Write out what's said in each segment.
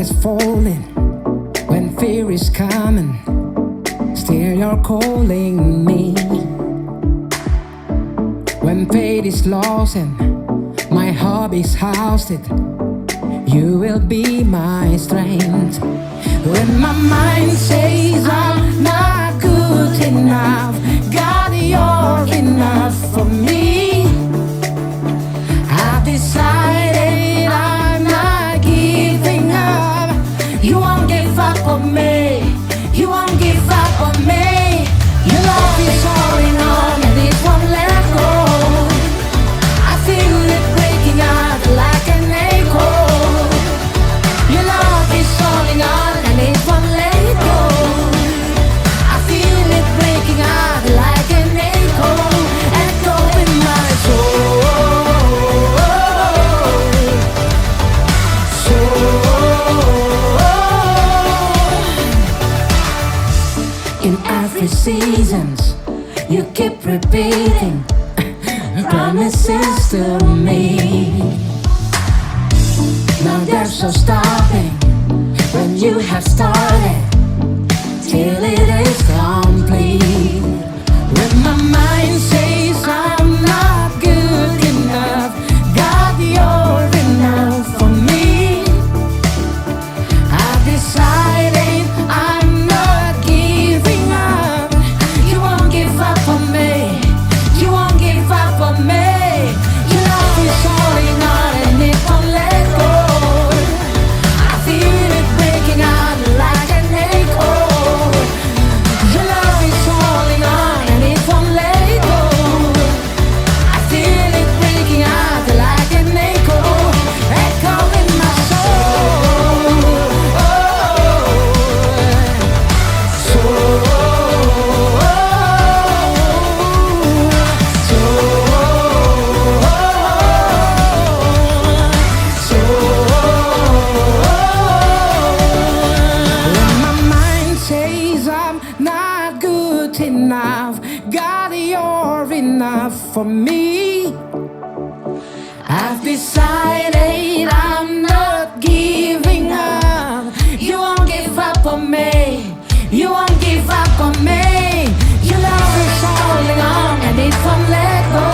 is falling, when fear is coming, still you're calling me. When faith is lost and my heart is ousted, you will be my strength. When my mind says I'm not good enough, God, you're enough for me. I've decided I'm not giving up. You won't give up on me. You won't give up on me. Your love is holding on and it won't let go. I feel it breaking out like an echo. Your love is holding on and it won't let go. I feel it breaking out like an echo, echo in my soul. In every seasons, you keep repeating promises to me. Now there's no stopping when you have started till it is complete. When my mind says I'm not good enough, God, you're enough for me. I've decided I'm not giving up. You won't give up on me. You won't give up on me. Your love is holding on and it won't let go. I feel it breaking out like an echo. Your love is holding on and it won't let go. I feel it breaking out like an echo, echo in my soul. When my mind says I'm not good enough, God, you're enough for me. I've decided I'm not giving up. You won't give up on me. You won't give up on me. Your love is holding on and it won't let go.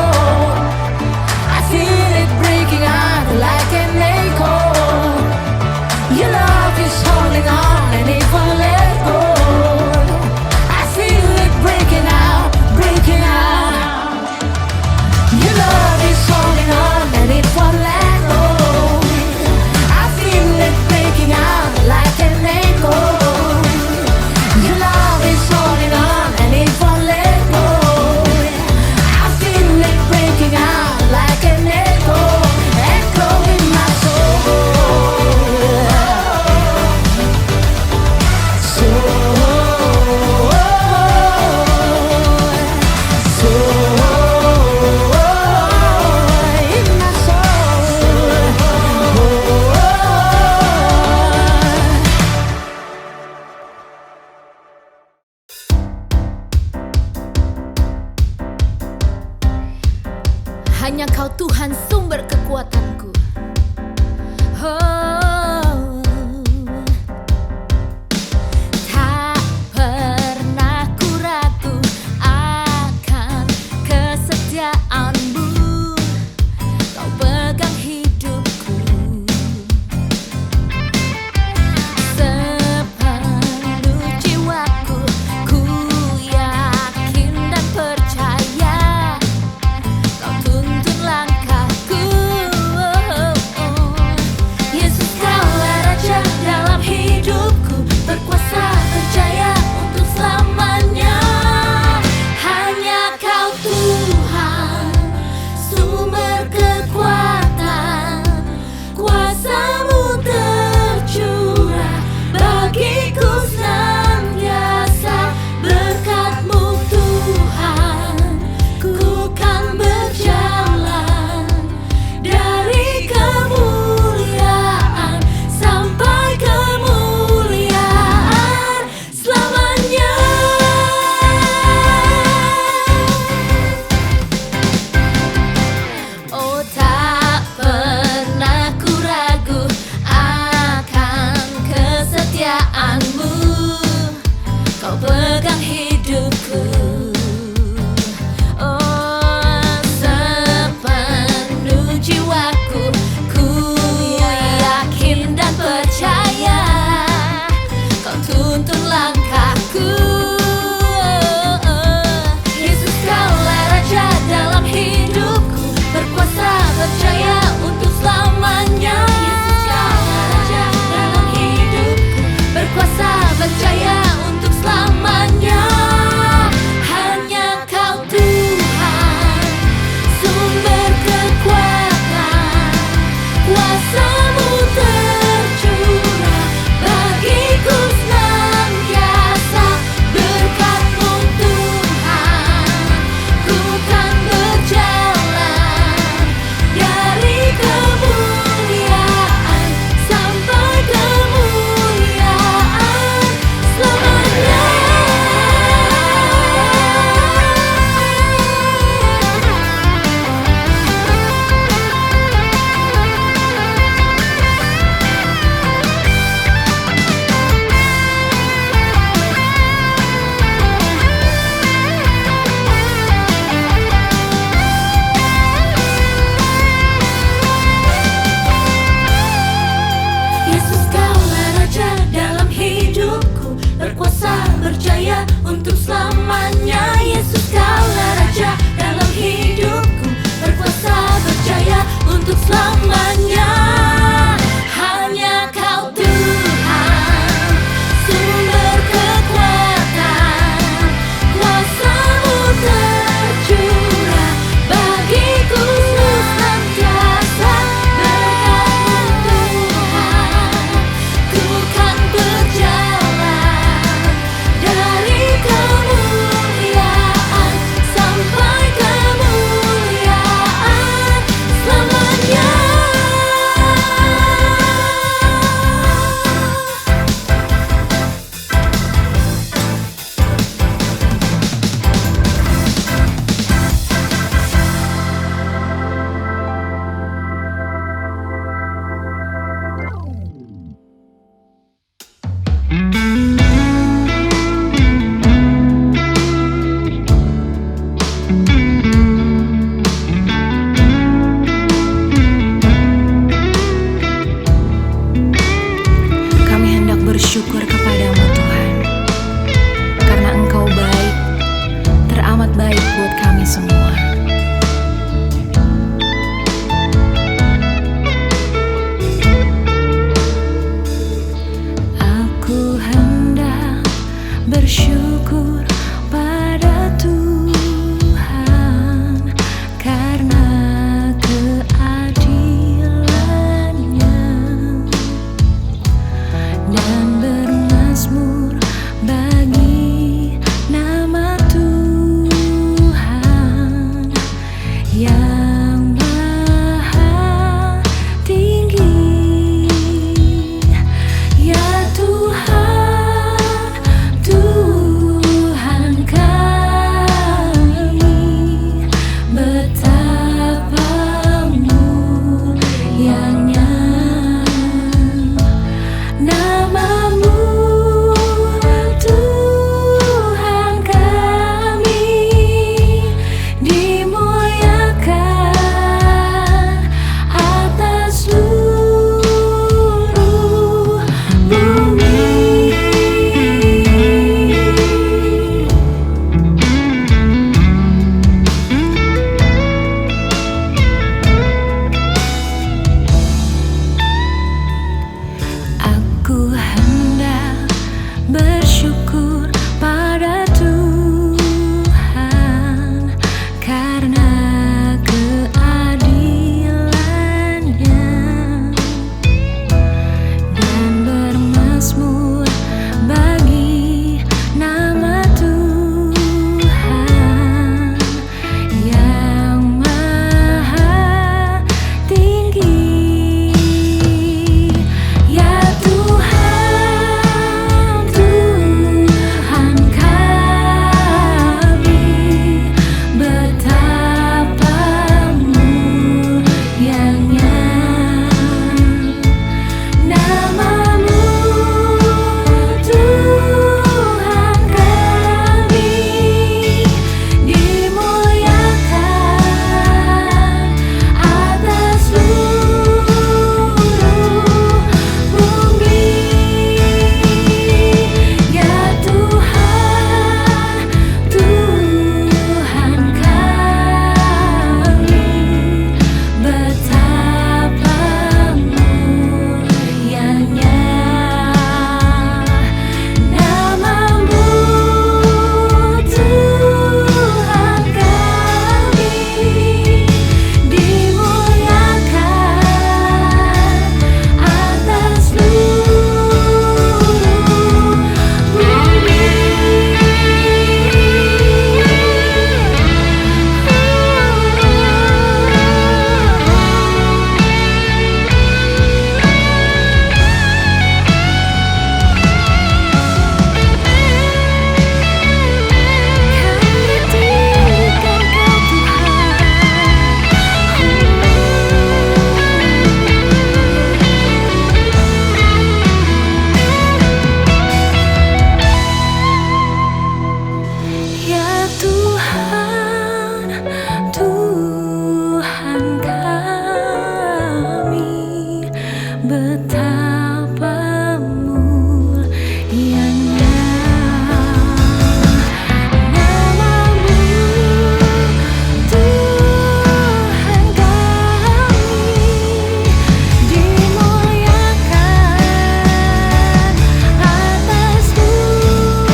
I feel it breaking out like an echo. Your love is holding on and it won't let go. I feel it breaking out, breaking out. Your love is holding on and it won't let go. I feel it breaking out like an echo. Your love is holding on and it won't let go. I feel it breaking out like an echo, echo in my soul. Hanya Kau Tuhan sumber kekuatanku. Oh, tak pernah ku ragu akan kesetiaan-Mu. Kau pegang hidupku sepenuh jiwaku. Ku yakin dan percaya Kau tuntun langkahku. bersyukur pada Tuhan karena keadilannya dan bermazmur bagi nama Tuhan yang maha tinggi. Ya Tuhan, Tuhan kami, betapa mulianya namamu, Tuhan kami, dimuliakan atas seluruh bumi. Aku hendak bersyukur pada Tuhan karena keadilannya dan bermazmur bagi nama Tuhan yang maha tinggi. Ya Tuhan, Tuhan kami, betapa mulianya namamu, Tuhan kami, dimuliakan atas seluruh bumi. Ya Tuhan, Tuhan kami, betapa mulianya namamu, Tuhan kami, dimuliakan atas seluruh bumi. Kami tinggikan Kau Tuhan. Ya Tuhan, Tuhan kami, betapa mulianya namamu, Tuhan kami, dimuliakan atas seluruh.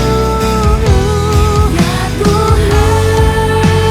Ya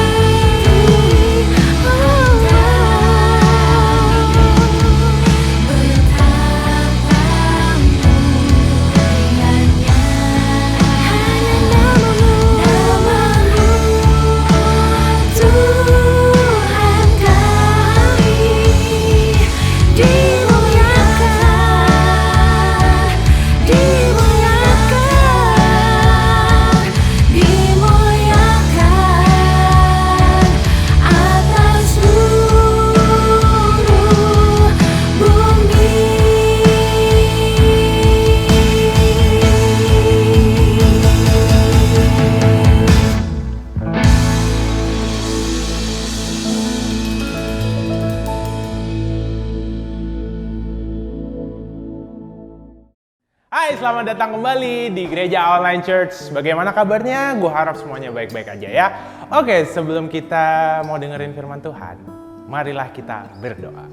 Hai, selamat datang kembali di Gereja Online Church. Bagaimana kabarnya? Gue harap semuanya baik-baik aja ya. Oke, sebelum kita mau dengerin firman Tuhan, marilah kita berdoa.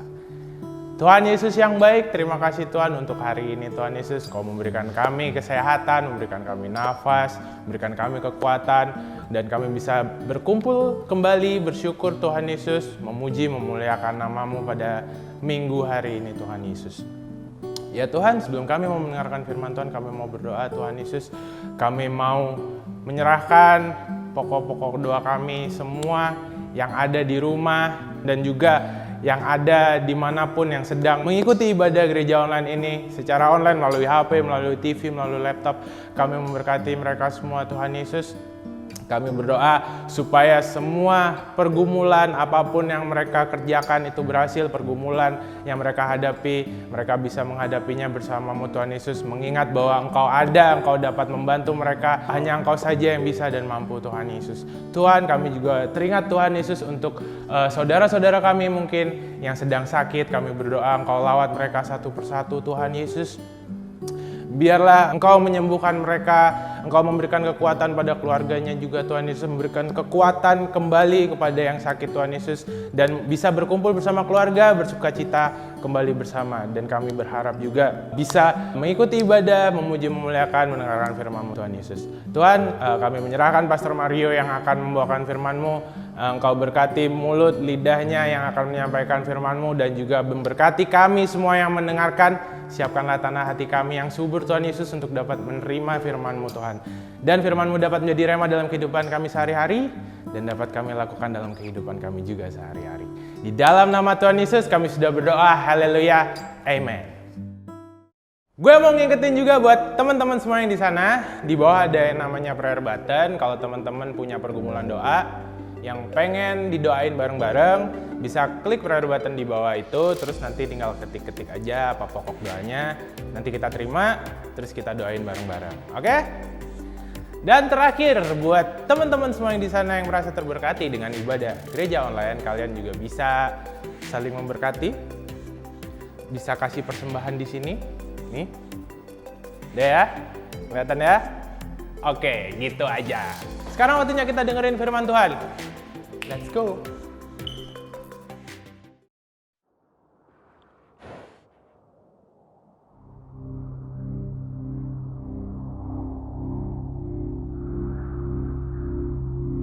Tuhan Yesus yang baik, terima kasih Tuhan untuk hari ini Tuhan Yesus. Kau memberikan kami kesehatan, memberikan kami nafas, memberikan kami kekuatan, dan kami bisa berkumpul kembali bersyukur Tuhan Yesus, memuji, memuliakan nama-Mu pada minggu hari ini Tuhan Yesus. Ya Tuhan, sebelum kami mau mendengarkan firman Tuhan, kami mau berdoa Tuhan Yesus. Kami mau menyerahkan pokok-pokok doa kami semua yang ada di rumah dan juga yang ada dimanapun yang sedang mengikuti ibadah gereja online ini secara online melalui HP, melalui TV, melalui laptop. Kami memberkati mereka semua Tuhan Yesus. Kami berdoa supaya semua pergumulan apapun yang mereka kerjakan itu berhasil, pergumulan yang mereka hadapi, mereka bisa menghadapinya bersama-Mu Tuhan Yesus, mengingat bahwa Engkau ada, Engkau dapat membantu mereka, hanya Engkau saja yang bisa dan mampu Tuhan Yesus. Tuhan, kami juga teringat Tuhan Yesus untuk saudara-saudara kami mungkin yang sedang sakit, kami berdoa Engkau lawat mereka satu persatu Tuhan Yesus. Biarlah Engkau menyembuhkan mereka, Engkau memberikan kekuatan pada keluarganya juga Tuhan Yesus, memberikan kekuatan kembali kepada yang sakit Tuhan Yesus, dan bisa berkumpul bersama keluarga, bersukacita kembali bersama. Dan kami berharap juga bisa mengikuti ibadah, memuji, memuliakan, mendengarkan firman-Mu Tuhan Yesus. Tuhan, kami menyerahkan Pastor Mario yang akan membawakan firman-Mu. Engkau berkati mulut, lidahnya yang akan menyampaikan firman-Mu, dan juga memberkati kami semua yang mendengarkan. Siapkanlah tanah hati kami yang subur Tuhan Yesus untuk dapat menerima firman-Mu Tuhan. Dan firman-Mu dapat menjadi rema dalam kehidupan kami sehari-hari, dan dapat kami lakukan dalam kehidupan kami juga sehari-hari. Di dalam nama Tuhan Yesus kami sudah berdoa, haleluya, amen. Gue mau ngingetin juga buat teman-teman semua yang di sana, di bawah ada yang namanya prayer button. Kalau teman-teman punya pergumulan doa yang pengen didoain bareng-bareng, bisa klik prayer button di bawah itu, terus nanti tinggal ketik-ketik aja apa pokok doanya, nanti kita terima, terus kita doain bareng-bareng, oke? Dan terakhir, buat teman-teman semua yang di sana yang merasa terberkati dengan ibadah gereja online, kalian juga bisa saling memberkati, bisa kasih persembahan di sini, nih, udah ya, kelihatan ya? Oke, gitu aja. Sekarang waktunya kita dengerin firman Tuhan. Let's go.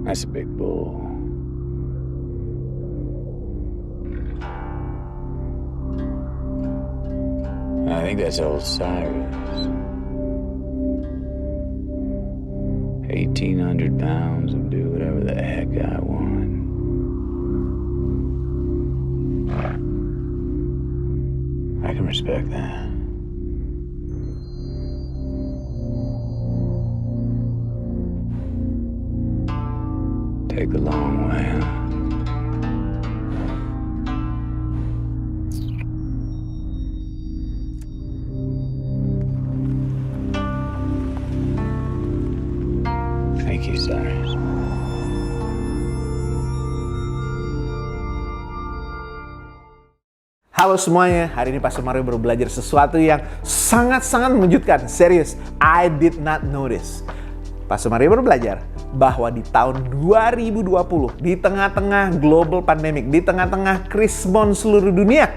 That's a big bull. I think that's Osiris. 1,800 pounds and do whatever the heck I want. I can respect that. Take the long way, huh? Thank you, Cyrus. Halo semuanya, hari ini Pastor Mario baru belajar sesuatu yang sangat-sangat mengejutkan. Serius, I did not know this. Pastor Mario baru belajar bahwa di tahun 2020, di tengah-tengah global pandemic, di tengah-tengah krismon seluruh dunia,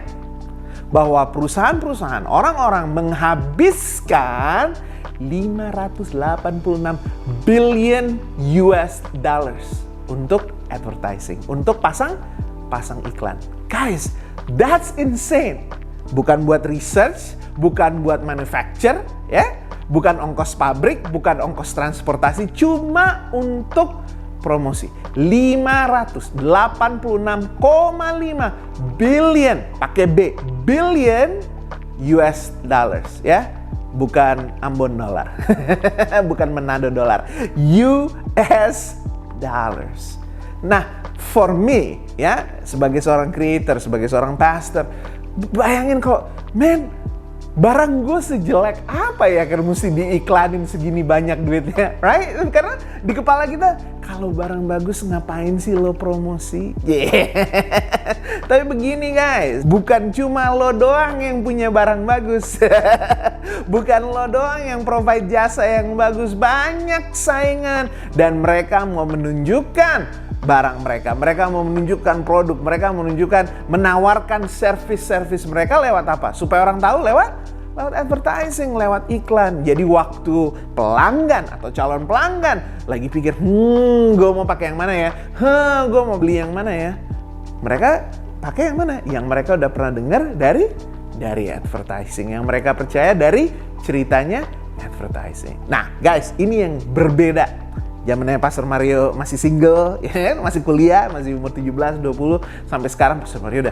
bahwa perusahaan-perusahaan, orang-orang menghabiskan 586 billion US dollars untuk advertising, untuk pasang iklan. Guys, that's insane. Bukan buat research, bukan buat manufacture, ya, bukan ongkos pabrik, bukan ongkos transportasi, cuma untuk promosi. 586,5 billion, pakai B, billion US dollars, ya. Bukan Ambon dolar, bukan Manado dolar, US dollars. Nah, for me, ya, sebagai seorang creator, sebagai seorang pastor, bayangin kok, men, barang gue sejelek apa ya karena mesti diiklanin segini banyak duitnya, right? Karena di kepala kita, kalau barang bagus ngapain sih lo promosi? Tapi begini guys, bukan cuma lo doang yang punya barang bagus. Bukan lo doang yang provide jasa yang bagus. Banyak saingan dan mereka mau menunjukkan barang mereka. Mereka mau menunjukkan produk, mereka menawarkan servis-servis mereka lewat apa? Supaya orang tahu lewat advertising, lewat iklan. Jadi waktu pelanggan atau calon pelanggan lagi pikir, gue mau pakai yang mana ya? Gue mau beli yang mana ya? Mereka pakai yang mana? Yang mereka udah pernah dengar dari advertising. Yang mereka percaya dari ceritanya advertising. Nah guys, ini yang berbeda. Zamannya Pastor Mario masih single, ya, masih kuliah, masih umur 17, 20, sampai sekarang Pastor Mario udah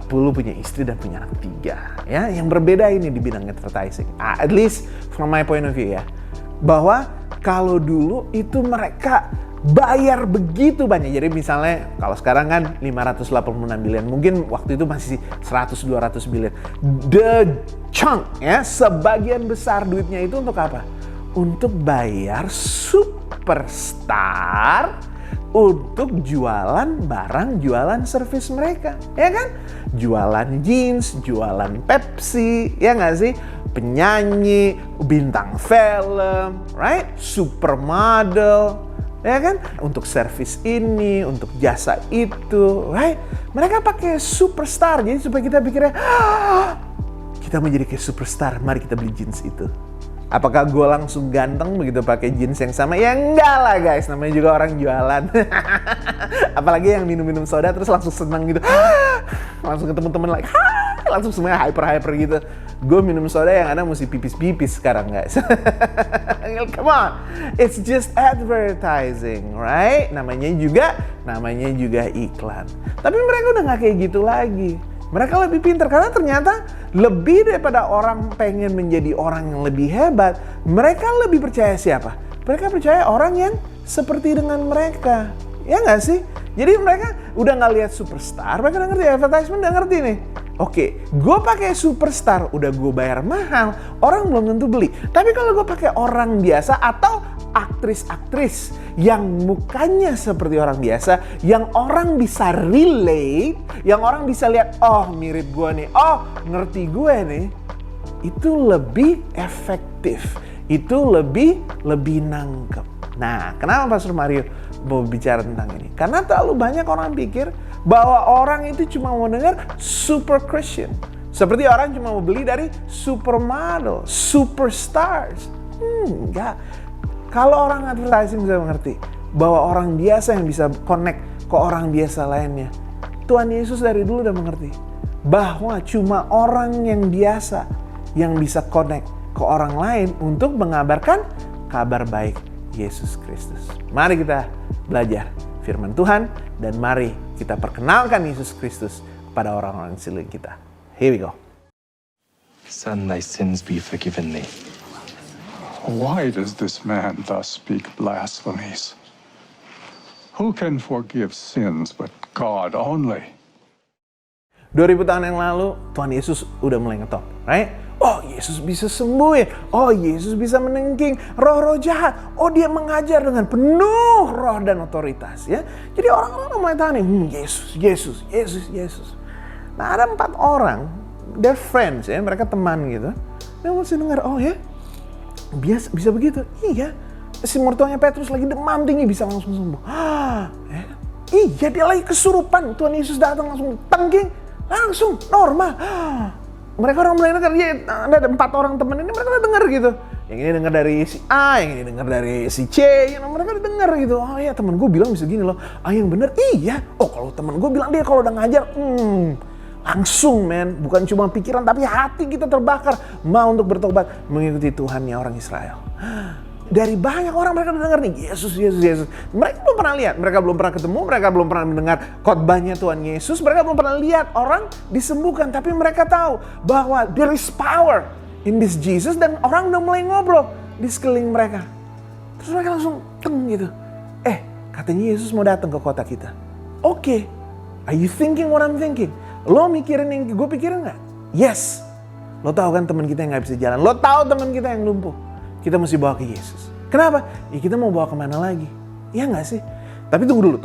40, punya istri dan punya anak 3. Ya, yang berbeda ini di bidang advertising. At least from my point of view ya. Bahwa kalau dulu itu mereka bayar begitu banyak. Jadi misalnya kalau sekarang kan 586 billion, mungkin waktu itu masih 100-200 billion. The chunk ya, sebagian besar duitnya itu untuk apa? Untuk bayar superstar untuk jualan barang, jualan servis mereka, ya kan? Jualan jeans, jualan Pepsi, ya nggak sih? Penyanyi, bintang film, right? Supermodel, ya kan? Untuk servis ini, untuk jasa itu, right? Mereka pakai superstar, jadi supaya kita pikirnya, kita mau jadi kayak superstar, mari kita beli jeans itu. Apakah gue langsung ganteng begitu pakai jeans yang sama? Ya enggak lah guys, namanya juga orang jualan. Apalagi yang minum-minum soda terus langsung senang gitu. Langsung ketemu temen like, langsung semuanya hyper gitu. Gue minum soda yang ada mesti pipis-pipis sekarang guys. Come on, it's just advertising, right? Namanya juga iklan. Tapi mereka udah nggak kayak gitu lagi. Mereka lebih pintar karena ternyata lebih daripada orang pengen menjadi orang yang lebih hebat, mereka lebih percaya siapa? Mereka percaya orang yang seperti dengan mereka. Ya nggak sih? Jadi mereka udah nggak lihat superstar, mereka udah ngerti advertisement, udah ngerti nih. Oke, gue pakai superstar, udah gue bayar mahal, orang belum tentu beli. Tapi kalau gue pakai orang biasa atau aktris-aktris yang mukanya seperti orang biasa, yang orang bisa relate, yang orang bisa lihat, oh mirip gue nih, oh ngerti gue nih, itu lebih efektif, itu lebih nangkep. Nah, kenapa Pastor Mario mau bicara tentang ini? Karena terlalu banyak orang pikir bahwa orang itu cuma mau dengar super Christian. Seperti orang cuma mau beli dari supermodel, superstars. Enggak. Kalau orang advertising bisa mengerti bahwa orang biasa yang bisa connect ke orang biasa lainnya. Tuhan Yesus dari dulu udah mengerti bahwa cuma orang yang biasa yang bisa connect ke orang lain untuk mengabarkan kabar baik Yesus Kristus. Mari kita belajar firman Tuhan dan mari kita perkenalkan Yesus Kristus kepada orang-orang di sekeliling kita. Here we go. Son, thy sins be forgiven thee. Why does this man thus speak blasphemies? Who can forgive sins but God only? 2000 tahun yang lalu, Tuhan Yesus udah mulai ngetop, right? Oh, Yesus bisa sembuhin. Oh, Yesus bisa menengking roh-roh jahat. Oh, dia mengajar dengan penuh roh dan otoritas, ya. Jadi orang-orang mulai tanya, Yesus. Nah, ada 4 orang, they're friends, ya, mereka teman gitu. Dia mesti dengar, oh ya, bisa begitu. Iya, si mertuanya Petrus lagi demam tinggi bisa langsung sembuh. Ya. Iya, dia lagi kesurupan. Tuhan Yesus datang langsung tengking, langsung normal. Mereka orang mulai dengar, dia ada 4 orang teman ini, mereka udah dengar gitu. Yang ini dengar dari si A, yang ini dengar dari si C, mereka udah dengar gitu. Oh iya, teman gue bilang bisa gini loh. Ah, yang benar iya. Oh, kalau teman gue bilang dia kalau udah ngajar, langsung men, bukan cuma pikiran tapi hati kita terbakar mau untuk bertobat mengikuti Tuhannya orang Israel. Dari banyak orang mereka udah dengar nih Yesus. Mereka belum pernah lihat, mereka belum pernah ketemu, mereka belum pernah mendengar khotbahnya Tuhan Yesus, mereka belum pernah lihat orang disembuhkan, tapi mereka tahu bahwa there is power in this Jesus dan orang udah mulai ngobrol di sekeliling mereka. Terus mereka langsung teng gitu. Katanya Yesus mau datang ke kota kita. Oke. Are you thinking what I'm thinking? Lo mikirin yang gue pikirin gak? Yes. Lo tahu kan teman kita yang gak bisa jalan. Lo tahu teman kita yang lumpuh. Kita mesti bawa ke Yesus. Kenapa? Ya kita mau bawa kemana lagi? Iya nggak sih? Tapi tunggu dulu.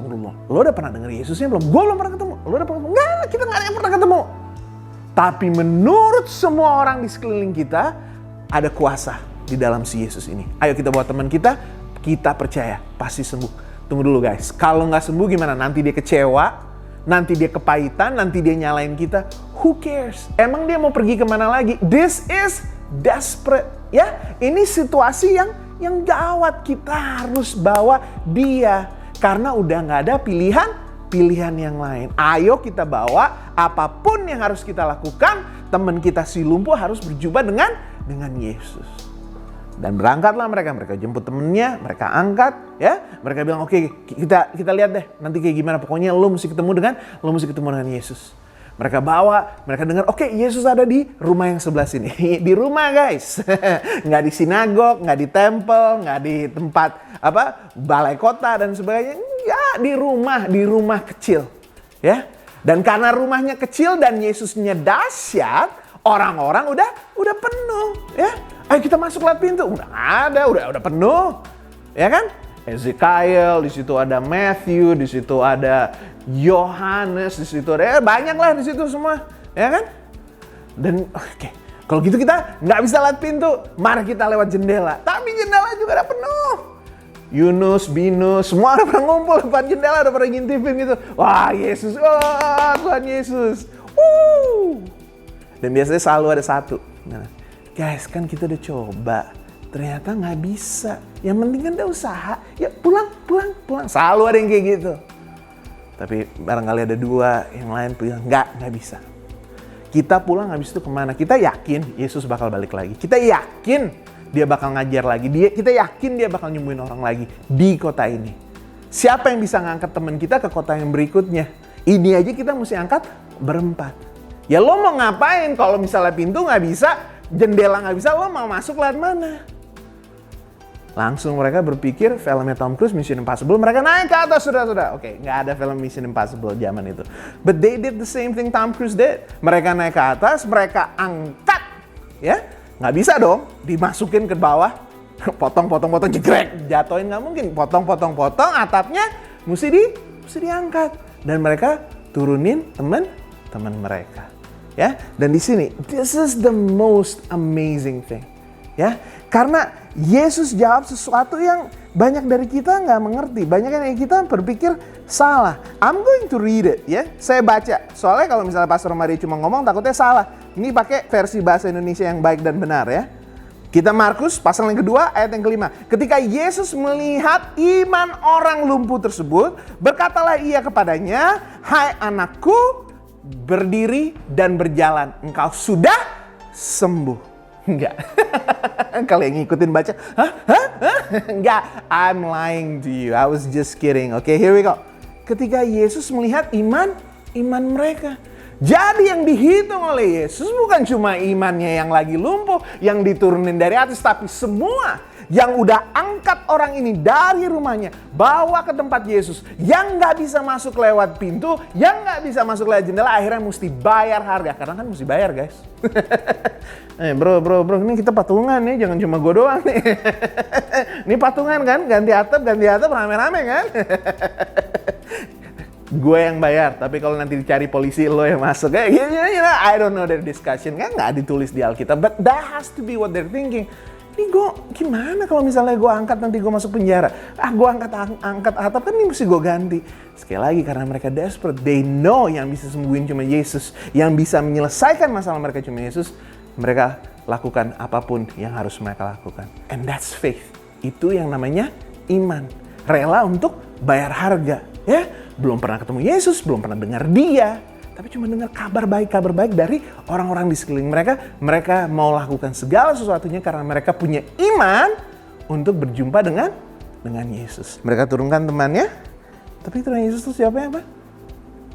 Lo udah pernah denger Yesusnya belum? Gue belum pernah ketemu. Lo udah pernah ketemu? Nggak, kita nggak ada yang pernah ketemu. Tapi menurut semua orang di sekeliling kita, ada kuasa di dalam si Yesus ini. Ayo kita bawa teman kita percaya pasti sembuh. Tunggu dulu guys, kalau nggak sembuh gimana? Nanti dia kecewa, nanti dia kepahitan, nanti dia nyalain kita. Who cares? Emang dia mau pergi kemana lagi? This is desperate. Ya, ini situasi yang gawat. Kita harus bawa dia. Karena udah nggak ada pilihan yang lain. Ayo kita bawa apapun yang harus kita lakukan. Teman kita si lumpuh harus berjumpa dengan Yesus. Dan berangkatlah mereka jemput temennya, mereka angkat, ya. Mereka bilang, oke, kita lihat deh nanti kayak gimana. Pokoknya lo mesti ketemu dengan Yesus. Mereka bawa, mereka dengar, oke, Yesus ada di rumah yang sebelah sini. Di rumah guys, nggak di sinagog, nggak di tempel, nggak di tempat balai kota dan sebagainya. Ya di rumah kecil, ya. Dan karena rumahnya kecil dan Yesusnya dahsyat, orang-orang udah penuh, ya. Ayo kita masuk lewat pintu. Udah ada, udah penuh, ya kan? Ezekiel, di situ ada Matthew, di situ ada Yohanes, di situ ada banyak lah di situ semua, ya kan? Dan oke, kalau gitu kita nggak bisa lewat pintu, mari kita lewat jendela. Tapi jendela juga udah penuh. Yunus, Binus, semua udah pada ngumpul depan jendela, udah pada ngintipin gitu. Wah Yesus, Tuhan Yesus. Dan biasanya selalu ada satu. Nah, guys, kan kita udah coba. Ternyata nggak bisa. Yang penting kan udah usaha. Ya pulang. Selalu ada yang kayak gitu. Tapi barangkali ada dua yang lain bilang nggak bisa. Kita pulang habis itu kemana? Kita yakin Yesus bakal balik lagi. Kita yakin dia bakal ngajar lagi. Kita yakin dia bakal nyembuhin orang lagi di kota ini. Siapa yang bisa ngangkat teman kita ke kota yang berikutnya? Ini aja kita mesti angkat berempat. Ya lo mau ngapain kalau misalnya pintu nggak bisa, jendela nggak bisa, lo mau masuk lewat mana? Langsung mereka berpikir filmnya Tom Cruise, Mission Impossible, mereka naik ke atas, sudah. Oke, nggak ada film Mission Impossible zaman itu. But they did the same thing Tom Cruise did. Mereka naik ke atas, mereka angkat, ya. Nggak bisa dong dimasukin ke bawah, potong, jegrek, jatuhin nggak mungkin. Potong, atapnya mesti diangkat. Dan mereka turunin teman mereka. Ya, dan di sini, this is the most amazing thing. Ya, karena Yesus jawab sesuatu yang banyak dari kita nggak mengerti. Banyak dari kita berpikir salah. I'm going to read it, ya. Saya baca. Soalnya kalau misalnya Pastor Mario cuma ngomong, takutnya salah. Ini pakai versi bahasa Indonesia yang baik dan benar, ya. Kita Markus pasal yang kedua ayat yang kelima. Ketika Yesus melihat iman orang lumpuh tersebut, berkatalah ia kepadanya, "Hai anakku, berdiri dan berjalan. Engkau sudah sembuh." Enggak. Kalau yang ngikutin baca, enggak. I'm lying to you. I was just kidding. Okay, here we go. Ketika Yesus melihat iman mereka. Jadi yang dihitung oleh Yesus bukan cuma imannya yang lagi lumpuh, yang diturunin dari atas, tapi semua yang udah angkat orang ini dari rumahnya, bawa ke tempat Yesus, yang nggak bisa masuk lewat pintu, yang nggak bisa masuk lewat jendela, akhirnya mesti bayar harga. Karena kan mesti bayar, guys. Bro, ini kita patungan nih, jangan cuma gue doang nih. Ini patungan kan, ganti atap rame-rame kan. Gue yang bayar, tapi kalau nanti dicari polisi lo yang masuk kayak gini, I don't know their discussion, kan nggak ditulis di Alkitab, but that has to be what they're thinking. Ini gue gimana kalau misalnya gue angkat nanti gue masuk penjara? Gue angkat atap kan ini mesti gue ganti. Sekali lagi karena mereka desperate, they know yang bisa sembuhin cuma Yesus, yang bisa menyelesaikan masalah mereka cuma Yesus. Mereka lakukan apapun yang harus mereka lakukan, and that's faith. Itu yang namanya iman, rela untuk bayar harga, ya. Belum pernah ketemu Yesus, belum pernah dengar dia, tapi cuma dengar kabar baik dari orang-orang di sekeliling mereka. Mereka mau lakukan segala sesuatunya karena mereka punya iman untuk berjumpa dengan Yesus. Mereka turunkan temannya, tapi Tuhan Yesus itu siapa apa?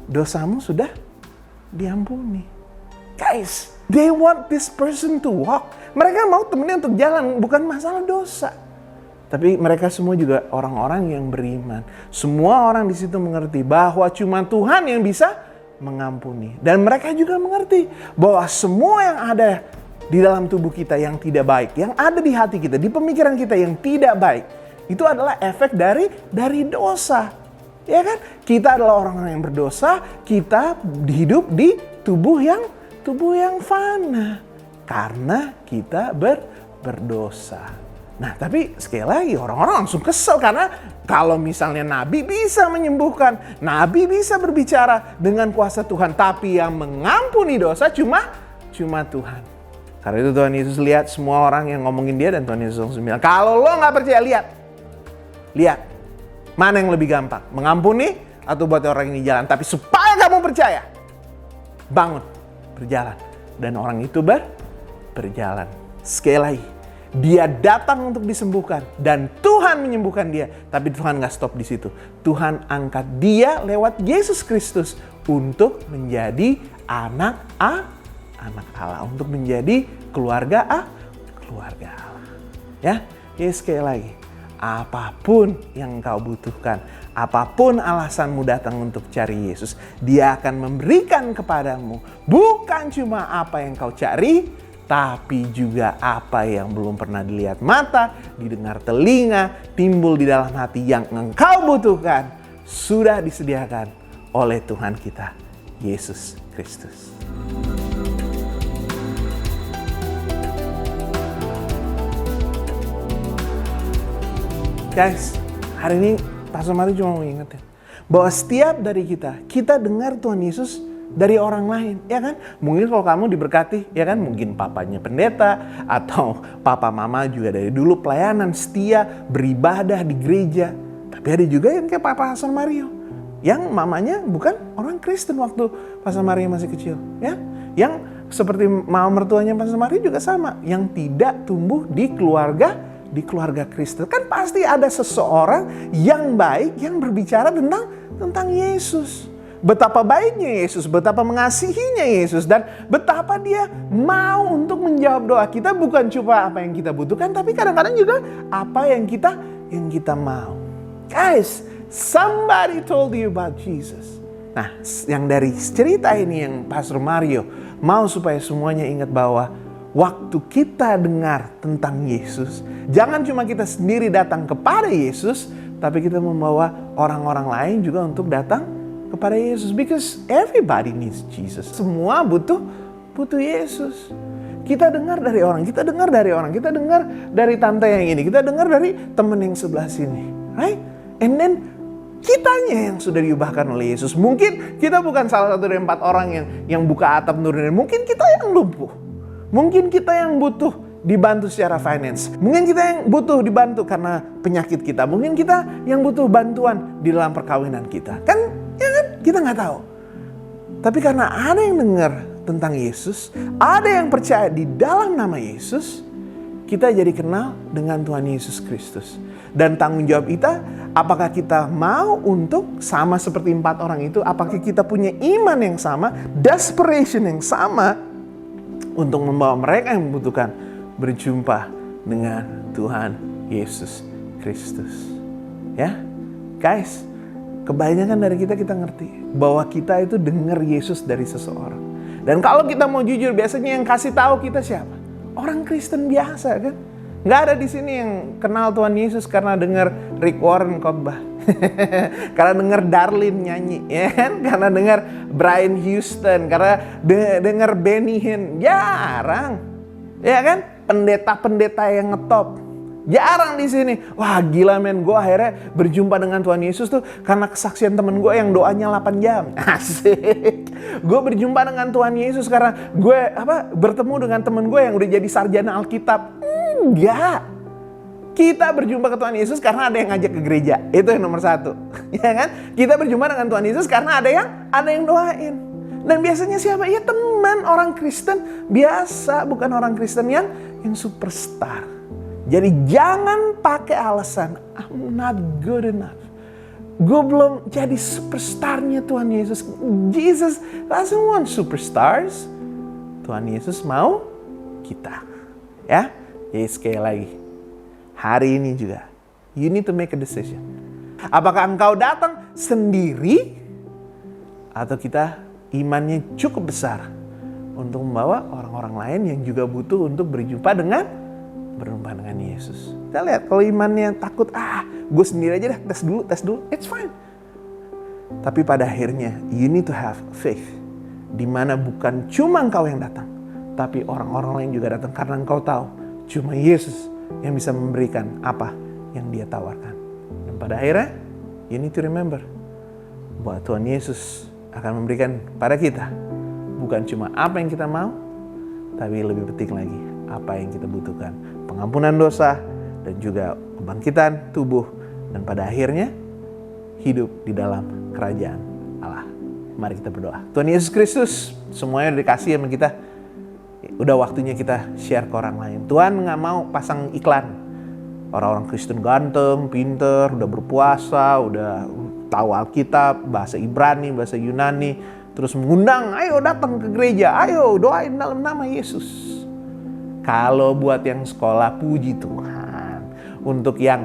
Dosamu sudah diampuni. Guys, they want this person to walk. Mereka mau temennya untuk jalan, bukan masalah dosa. Tapi mereka semua juga orang-orang yang beriman. Semua orang di situ mengerti bahwa cuma Tuhan yang bisa mengampuni. Dan mereka juga mengerti bahwa semua yang ada di dalam tubuh kita yang tidak baik, yang ada di hati kita, di pemikiran kita yang tidak baik, Itu adalah efek dari dosa. Ya kan? Kita adalah orang-orang yang berdosa, kita hidup di tubuh yang fana karena kita berdosa. Nah, tapi sekali lagi orang-orang langsung kesel karena kalau misalnya Nabi bisa menyembuhkan, Nabi bisa berbicara dengan kuasa Tuhan, tapi yang mengampuni dosa cuma Tuhan. Karena itu Tuhan Yesus lihat semua orang yang ngomongin dia dan Tuhan Yesus langsung bilang, kalau lo nggak percaya lihat mana yang lebih gampang, mengampuni atau buat orang ini jalan. Tapi supaya kamu percaya, bangun, berjalan, dan orang itu berjalan. Sekali lagi, dia datang untuk disembuhkan dan Tuhan menyembuhkan dia. Tapi Tuhan gak stop di situ. Tuhan angkat dia lewat Yesus Kristus untuk menjadi anak Allah, untuk menjadi keluarga Allah. Ya, sekali lagi, apapun yang engkau butuhkan, apapun alasanmu datang untuk cari Yesus, Dia akan memberikan kepadamu bukan cuma apa yang kau cari, tapi juga apa yang belum pernah dilihat mata, didengar telinga, timbul di dalam hati yang engkau butuhkan, sudah disediakan oleh Tuhan kita, Yesus Kristus. Guys, hari ini Pastor Mario cuma mau ingetin bahwa setiap dari kita dengar Tuhan Yesus dari orang lain, ya kan? Mungkin kalau kamu diberkati, ya kan? Mungkin papanya pendeta atau papa mama juga dari dulu pelayanan setia beribadah di gereja. Tapi ada juga yang kayak Pastor Mario, yang mamanya bukan orang Kristen waktu Pastor Mario masih kecil, ya? Yang seperti mama mertuanya Pastor Mario juga sama, yang tidak tumbuh di keluarga Kristen. Kan pasti ada seseorang yang baik yang berbicara tentang Yesus. Betapa baiknya Yesus, betapa mengasihinya Yesus, dan betapa dia mau untuk menjawab doa kita, bukan cuma apa yang kita butuhkan, tapi kadang-kadang juga apa yang kita mau. Guys, somebody told you about Jesus. Nah, yang dari cerita ini yang Pastor Mario mau supaya semuanya ingat bahwa waktu kita dengar tentang Yesus, jangan cuma kita sendiri datang kepada Yesus, tapi kita membawa orang-orang lain juga untuk datang kepada Yesus. Because everybody needs Jesus. Semua butuh Yesus. Kita dengar dari orang, kita dengar dari tante yang ini, kita dengar dari teman yang sebelah sini, right? And then kitanya yang sudah diubahkan oleh Yesus. Mungkin kita bukan salah satu dari 4 orang yang buka atap nurunin. Mungkin kita yang lumpuh. Mungkin kita yang butuh dibantu secara finance. Mungkin kita yang butuh dibantu karena penyakit kita. Mungkin kita yang butuh bantuan di dalam perkawinan kita. Kan kita nggak tahu. Tapi karena ada yang dengar tentang Yesus, ada yang percaya di dalam nama Yesus, kita jadi kenal dengan Tuhan Yesus Kristus. Dan tanggung jawab kita, apakah kita mau untuk sama seperti 4 orang itu? Apakah kita punya iman yang sama, desperation yang sama untuk membawa mereka yang membutuhkan berjumpa dengan Tuhan Yesus Kristus? Ya, guys, kebanyakan dari kita ngerti bahwa kita itu dengar Yesus dari seseorang. Dan kalau kita mau jujur, biasanya yang kasih tahu kita siapa? Orang Kristen biasa, kan? Nggak ada di sini yang kenal Tuhan Yesus karena dengar Rick Warren khotbah, karena dengar Darlene nyanyi, ya kan? Karena dengar Brian Houston, karena dengar Benny Hinn. Jarang, ya kan? Pendeta-pendeta yang ngetop. Jarang di sini. Wah gila men, gue akhirnya berjumpa dengan Tuhan Yesus tuh karena kesaksian temen gue yang doanya 8 jam. Asik. Gue berjumpa dengan Tuhan Yesus karena gue bertemu dengan temen gue yang udah jadi sarjana Alkitab. Enggak. Kita berjumpa ke Tuhan Yesus karena ada yang ngajak ke gereja. Itu yang nomor 1. Ya kan? Kita berjumpa dengan Tuhan Yesus karena ada yang doain. Dan biasanya siapa? Ya teman orang Kristen biasa, bukan orang Kristen yang superstar. Jadi jangan pakai alasan I'm not good enough. Gue belum jadi superstarnya Tuhan Yesus. Jesus doesn't want superstars. Tuhan Yesus mau kita. Ya, jadi sekali lagi, hari ini juga you need to make a decision. Apakah engkau datang sendiri atau kita imannya cukup besar untuk membawa orang-orang lain yang juga butuh untuk berjumpa dengan bernumpang dengan Yesus. Kita lihat kalau imannya takut, gue sendiri aja dah, tes dulu, it's fine. Tapi pada akhirnya, you need to have faith. Dimana bukan cuma engkau yang datang, tapi orang-orang lain juga datang. Karena engkau tahu, cuma Yesus yang bisa memberikan apa yang dia tawarkan. Dan pada akhirnya, you need to remember bahwa Tuhan Yesus akan memberikan pada kita bukan cuma apa yang kita mau, tapi lebih penting lagi apa yang kita butuhkan. Pengampunan dosa dan juga kebangkitan tubuh. Dan pada akhirnya hidup di dalam kerajaan Allah. Mari kita berdoa. Tuhan Yesus Kristus, semuanya udah dikasih sama kita. Udah waktunya kita share ke orang lain. Tuhan gak mau pasang iklan. Orang-orang Kristen ganteng, pinter, udah berpuasa, udah tahu Alkitab, bahasa Ibrani, bahasa Yunani. Terus mengundang, ayo datang ke gereja, ayo doain dalam nama Yesus. Kalau buat yang sekolah, puji Tuhan. Untuk yang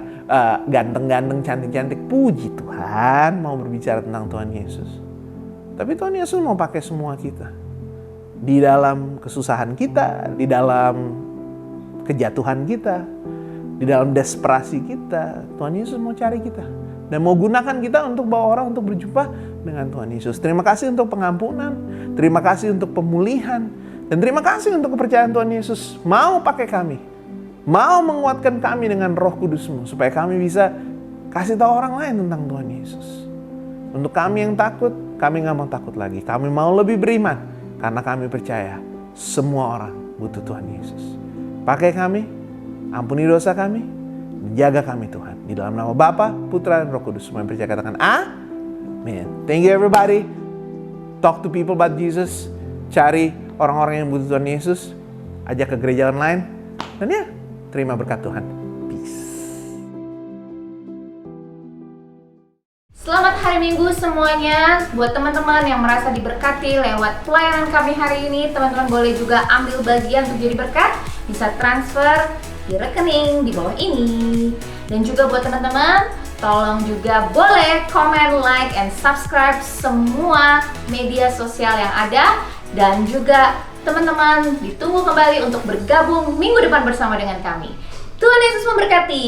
ganteng-ganteng, cantik-cantik, puji Tuhan. Mau berbicara tentang Tuhan Yesus. Tapi Tuhan Yesus mau pakai semua kita. Di dalam kesusahan kita, di dalam kejatuhan kita, di dalam desperasi kita, Tuhan Yesus mau cari kita. Dan mau gunakan kita untuk bawa orang untuk berjumpa dengan Tuhan Yesus. Terima kasih untuk pengampunan. Terima kasih untuk pemulihan. Dan terima kasih untuk kepercayaan Tuhan Yesus. Mau pakai kami. Mau menguatkan kami dengan Roh Kudus-Mu. Supaya kami bisa kasih tahu orang lain tentang Tuhan Yesus. Untuk kami yang takut, kami gak mau takut lagi. Kami mau lebih beriman. Karena kami percaya semua orang butuh Tuhan Yesus. Pakai kami. Ampuni dosa kami. Jaga kami Tuhan. Di dalam nama Bapa, Putra, dan Roh Kudus. Semua yang percaya katakan amin. Thank you everybody. Talk to people about Jesus. Cari orang-orang yang butuh Tuhan Yesus. Ajak ke gereja online. Dan ya, terima berkat Tuhan. Peace. Selamat hari Minggu semuanya. Buat teman-teman yang merasa diberkati lewat pelayanan kami hari ini, teman-teman boleh juga ambil bagian untuk jadi berkat. Bisa transfer di rekening di bawah ini. Dan juga buat teman-teman, tolong juga boleh komen, like, and subscribe semua media sosial yang ada. Dan juga teman-teman ditunggu kembali untuk bergabung minggu depan bersama dengan kami. Tuhan Yesus memberkati.